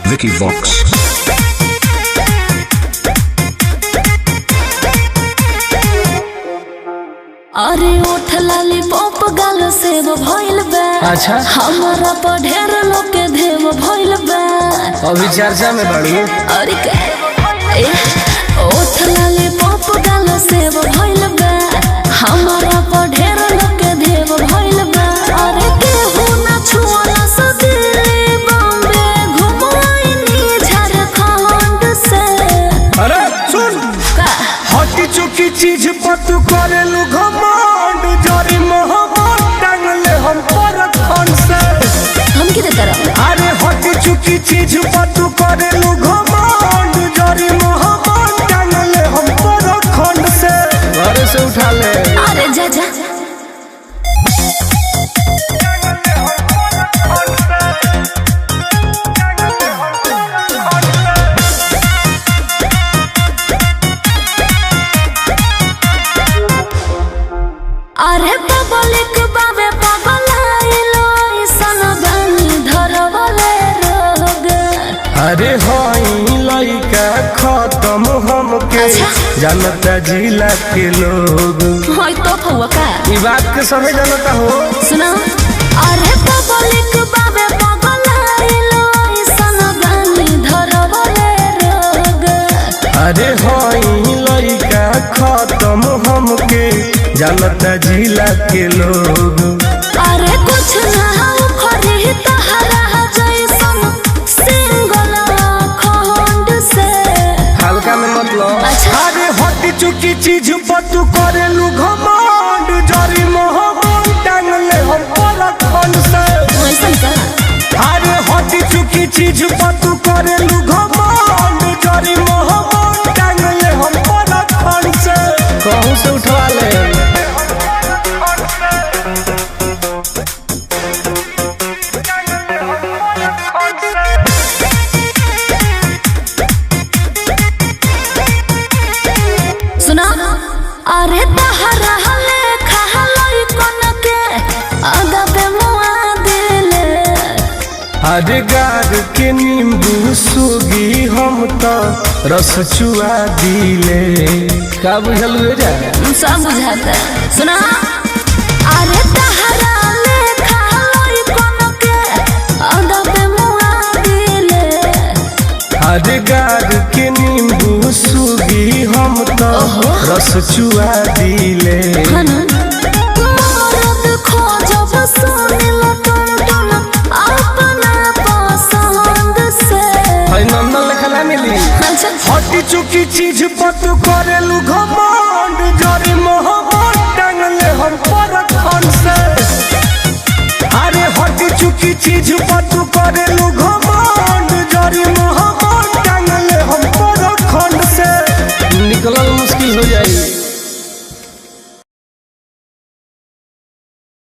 Vicky Vox. अरे उठ लाली पॉप गाल से वो भइल बा। अच्छा हमारा पर ढेर लोग के देव भइल बा। अभी चर्चा में बड़ी। अरे उठ लाली पॉप गाल से वो भइल बा। हमारा पर ढेर लोग के देव भइल बा। अरे केहू ना छुअला से दिल्ली बॉम्बे घुमाइनी झारखंड से। अरे सुन का हटी चुकी चीज पर तू करेलू घमंड जरी मोहब्बत टांगले हम पर खन से। हम के तरफ अरे हटी चुकी चीज पर तू करेलू घमंड जरी मोहब्बत टांगले हम पर खन से। घर से उठा ले। अरे जा जा अरे पब्लिक बाबे पगलाइलो ऐसन बानी धरवले रोग। अरे हई लइका खत्म हमके अच्छा। जानता जिला के लोग। होय तो फुआ का ई बात के समय जानता हो। सुनो अरे पब्लिक बाबे पगलाइलो ऐसन बानी धरवले रोग। अरे हई लइका खत्म हमके जानता जिला के लोग। अरे कुछ ना खरी तहरा जैसन सिंगल खंड से। हल्का में मतलब। अच्छा। अरे हटी चुकी चीज पर तू करेलू घमंड जरी मोहब्बत टांगले हम पर खन से। वैसन का अरे हटी चुकी चीज पर तू करेलू घमंड जरी मोहब्बत टांगले हम पर खन से। कहूं से उठवा ले। सुना अरे तहरा हले खहलई कोन के आगा पे मुआ दिले। अरे गार के नींबू सूगी हम तो रस चुआ दिले। का बुझल हुए जा। सब बुझाता सुना अरे तहरा हले खहलई कोन के आगा पे मुआ दिले। अरे गार के नींबू सूगी हम तो रस चुआ दिले। मरद खोजब सुनिल टन टन अपना पसंद से। नंदन लिखला मिली। अच्छा हटी चुकी चीज पर तू